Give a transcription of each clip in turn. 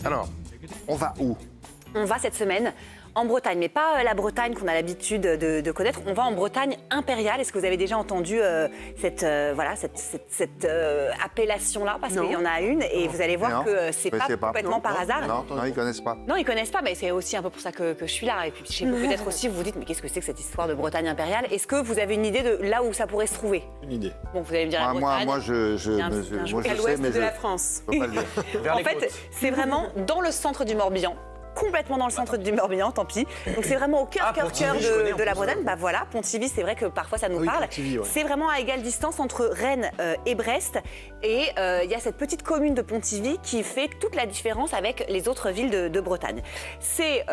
Alors, on va où? On va cette semaine en Bretagne, mais pas la Bretagne qu'on a l'habitude de connaître. On va en Bretagne impériale. Est-ce que vous avez déjà entendu cette appellation-là? Parce qu'il y en a une et vous allez voir que c'est pas complètement par hasard. Non, ils connaissent pas. Non, ils connaissent pas, mais c'est aussi un peu pour ça que je suis là. Et puis peut-être aussi, vous vous dites, mais qu'est-ce que c'est que cette histoire de Bretagne impériale? Est-ce que vous avez une idée de là où ça pourrait se trouver? Une idée. Bon, vous allez me dire la Bretagne. Moi, je sais, mais de la France. je peux pas le dire. En fait, c'est vraiment dans le centre du Morbihan. Complètement dans le centre du Morbihan, tant pis. Donc c'est vraiment au cœur de la Bretagne. Bah voilà, Pontivy, c'est vrai que parfois ça nous parle. Pontivy, ouais. C'est vraiment à égale distance entre Rennes et Brest. Et il y a cette petite commune de Pontivy qui fait toute la différence avec les autres villes de Bretagne. C'est,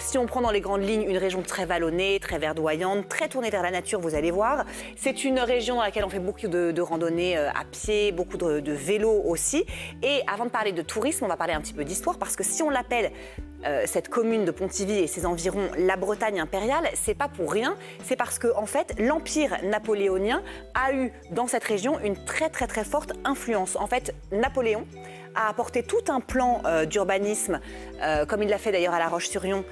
si on prend dans les grandes lignes, une région très vallonnée, très verdoyante, très tournée vers la nature, vous allez voir. C'est une région dans laquelle on fait beaucoup de randonnées à pied, beaucoup de vélos aussi. Et avant de parler de tourisme, on va parler un petit peu d'histoire, parce que si on l'appelle cette commune de Pontivy et ses environs la Bretagne impériale, c'est pas pour rien, c'est parce que en fait l'empire napoléonien a eu dans cette région une très forte influence. En fait, Napoléon a apporté tout un plan d'urbanisme, comme il l'a fait d'ailleurs à La Roche-sur-Yon,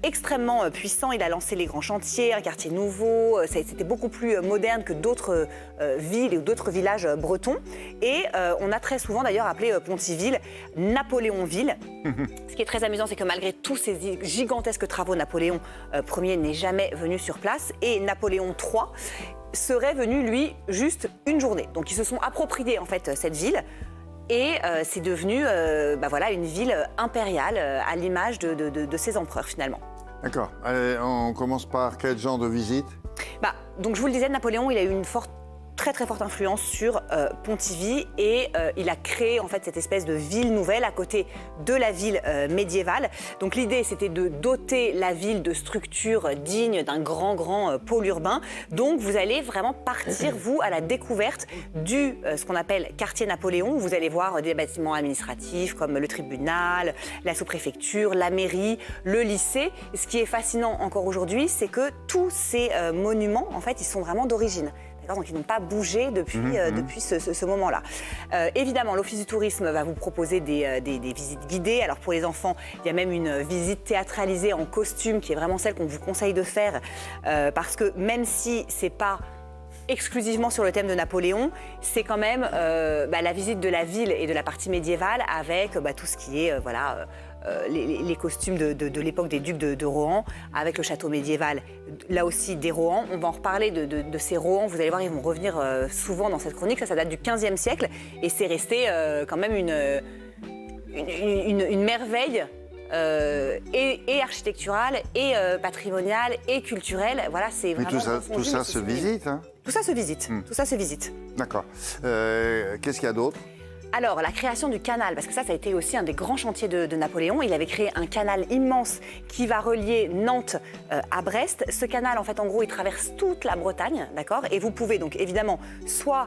extrêmement puissant. Il a lancé les grands chantiers, un quartier nouveau, c'était beaucoup plus moderne que d'autres villes ou d'autres villages bretons. Et on a très souvent d'ailleurs appelé Pontivy Napoléonville. Ce qui est très amusant, c'est que malgré tous ces gigantesques travaux, Napoléon Ier n'est jamais venu sur place, et Napoléon III serait venu, lui, juste une journée. Donc ils se sont appropriés en fait cette ville. Et c'est devenu voilà, une ville impériale à l'image de ses empereurs finalement. D'accord. Allez, on commence par quel genre de visite? Donc je vous le disais, Napoléon, il a eu une très forte influence sur Pontivy, et il a créé en fait cette espèce de ville nouvelle à côté de la ville médiévale. Donc l'idée, c'était de doter la ville de structures dignes d'un grand pôle urbain. Donc vous allez vraiment partir, vous, à la découverte du ce qu'on appelle quartier Napoléon. Vous allez voir des bâtiments administratifs comme le tribunal, la sous-préfecture, la mairie, le lycée. Et ce qui est fascinant encore aujourd'hui, c'est que tous ces monuments, en fait, ils sont vraiment d'origine. Donc ils n'ont pas bougé depuis ce moment-là. Évidemment, l'Office du tourisme va vous proposer des visites guidées. Alors pour les enfants, il y a même une visite théâtralisée en costume qui est vraiment celle qu'on vous conseille de faire, parce que même si c'est pas exclusivement sur le thème de Napoléon, c'est quand même la visite de la ville et de la partie médiévale avec tout ce qui est les costumes de l'époque des ducs de Rohan, avec le château médiéval, là aussi des Rohan. On va en reparler de ces Rohan, vous allez voir, ils vont revenir souvent dans cette chronique. Ça date du XVe siècle et c'est resté quand même une merveille et architecturale et patrimoniale et culturelle. Voilà, c'est vraiment tout ça se visite, hein? Tout ça se visite, tout ça se visite. D'accord. Qu'est-ce qu'il y a d'autre? Alors, la création du canal, parce que ça a été aussi un des grands chantiers de Napoléon. Il avait créé un canal immense qui va relier Nantes à Brest. Ce canal, en fait, en gros, il traverse toute la Bretagne, d'accord? Et vous pouvez donc, évidemment, soit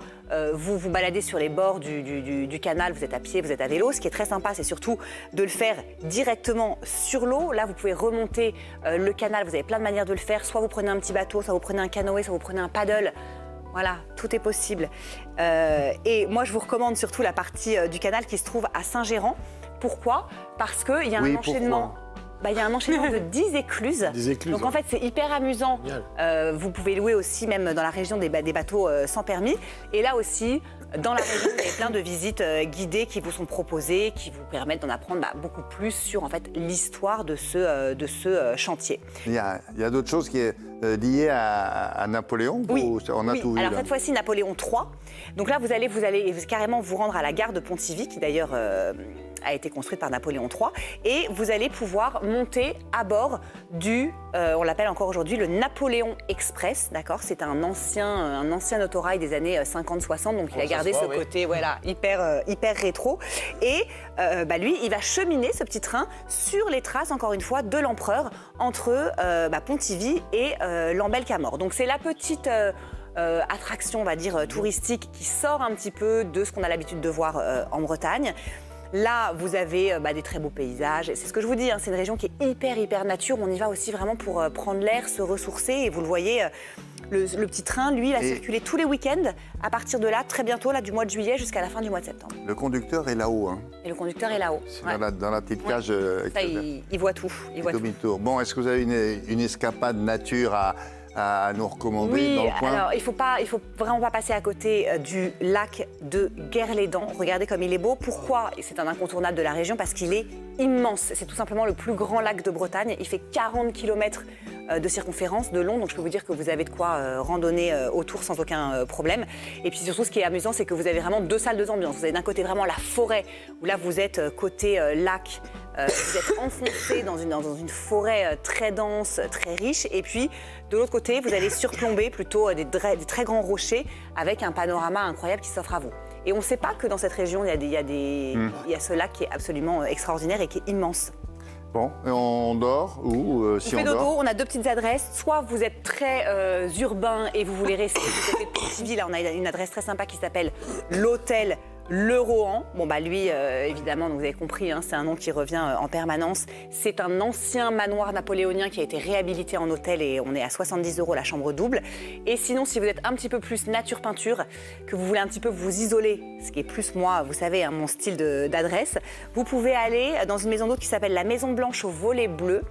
vous balader sur les bords du canal, vous êtes à pied, vous êtes à vélo. Ce qui est très sympa, c'est surtout de le faire directement sur l'eau. Là, vous pouvez remonter le canal, vous avez plein de manières de le faire. Soit vous prenez un petit bateau, soit vous prenez un canoë, soit vous prenez un paddle. Voilà, tout est possible. Et moi, je vous recommande surtout la partie du canal qui se trouve à Saint-Géran. Pourquoi? Parce qu'il y a un enchaînement. Il y a un enchaînement de 10 écluses. Donc en fait, c'est hyper amusant. Vous pouvez louer aussi, même dans la région, des bateaux sans permis. Et là aussi, dans la région, il y a plein de visites guidées qui vous sont proposées, qui vous permettent d'en apprendre beaucoup plus sur en fait, l'histoire de ce chantier. Il y a d'autres choses qui est liées à Napoléon? Oui, on a tout vu, alors là. cette fois-ci, Napoléon III. Donc là, vous allez carrément vous rendre à la gare de Pontivy, qui d'ailleurs a été construite par Napoléon III, et vous allez pouvoir monter à bord on l'appelle encore aujourd'hui le Napoléon Express, d'accord? C'est un ancien autorail des années 50-60, donc il a gardé ce côté hyper rétro. Et lui, il va cheminer ce petit train sur les traces, encore une fois, de l'empereur entre Pontivy et Lambel-Camor. Donc c'est la petite attraction, on va dire, touristique qui sort un petit peu de ce qu'on a l'habitude de voir en Bretagne. Là, vous avez des très beaux paysages. C'est ce que je vous dis, hein, c'est une région qui est hyper nature. On y va aussi vraiment pour prendre l'air, se ressourcer. Et vous le voyez, Le petit train, lui, il va Et- circuler tous les week-ends à partir de là, très bientôt, là, du mois de juillet jusqu'à la fin du mois de septembre. Le conducteur est là-haut, hein. Et le conducteur est là-haut. C'est Ouais. dans la petite cage. Ça, il voit tout. Il voit tout. demi-tour. Bon, est-ce que vous avez une escapade nature à nous recommander Oui, dans le coin? alors il faut vraiment pas passer à côté du lac de Guerlédan. Regardez comme il est beau. Pourquoi? C'est un incontournable de la région parce qu'il est immense. C'est tout simplement le plus grand lac de Bretagne. Il fait 40 km de circonférence, de long, donc je peux vous dire que vous avez de quoi randonner autour sans aucun problème. Et puis surtout, ce qui est amusant, c'est que vous avez vraiment deux salles de ambiance. Vous avez d'un côté vraiment la forêt, où là vous êtes côté lac. Vous êtes enfoncé dans une forêt très dense, très riche. Et puis, de l'autre côté, vous allez surplomber plutôt des très grands rochers avec un panorama incroyable qui s'offre à vous. Et on ne sait pas que dans cette région, il y a ce lac qui est absolument extraordinaire et qui est immense. Bon, et on dort ou si On on fait dodo, dort? on a deux petites adresses. Soit vous êtes très urbain et vous voulez rester du côté de Pontivy. Là, on a une adresse très sympa qui s'appelle l'hôtel Le Rohan. Bon, bah lui, évidemment, donc vous avez compris, hein, c'est un nom qui revient en permanence. C'est un ancien manoir napoléonien qui a été réhabilité en hôtel et on est à 70 € la chambre double. Et sinon, si vous êtes un petit peu plus nature peinture, que vous voulez un petit peu vous isoler, ce qui est plus moi, vous savez, hein, mon style d'adresse, vous pouvez aller dans une maison d'hôte qui s'appelle la Maison Blanche au volet bleu,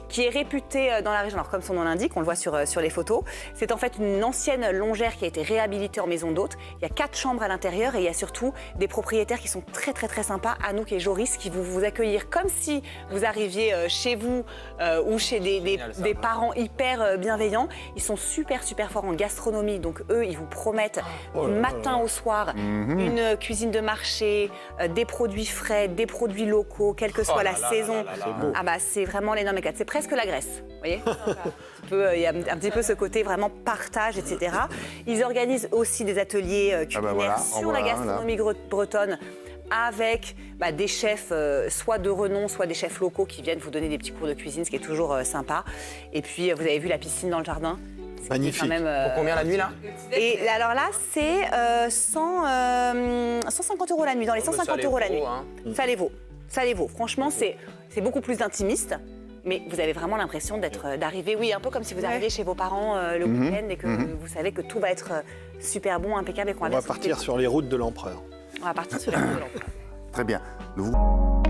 qui est réputée dans la région, alors comme son nom l'indique, on le voit sur les photos. C'est en fait une ancienne longère qui a été réhabilitée en maison d'hôte. Il y a 4 chambres à l'intérieur et il y a surtout des propriétaires qui sont très très très sympas, Anouk et Joris, qui vont vous accueillir comme si vous arriviez chez vous ou chez des parents hyper bienveillants. Ils sont super super forts en gastronomie, donc eux, ils vous promettent du matin au soir une cuisine de marché, des produits frais, des produits locaux, quelle que soit la saison. Ah bah c'est vraiment l'énorme éclat. C'est presque la Grèce, vous voyez. Il y a un petit peu ce côté vraiment partage, etc. Ils organisent aussi des ateliers culinaires voilà, sur la gastronomie bretonne avec des chefs, soit de renom, soit des chefs locaux qui viennent vous donner des petits cours de cuisine, ce qui est toujours sympa. Et puis, vous avez vu la piscine dans le jardin. Magnifique. Quand même, Pour combien la nuit là? Et alors là, c'est 150 € la nuit, dans les 150 € la nuit. Hein. Ça les vaut. Ça les vaut. Franchement, c'est beaucoup plus intimiste. Mais vous avez vraiment l'impression d'arriver, oui, un peu comme si vous arriviez chez vos parents le week-end et que vous savez que tout va être super bon, impeccable et qu'on On va partir sur les routes de l'empereur. On va partir sur les routes de l'empereur. Très bien. Vous-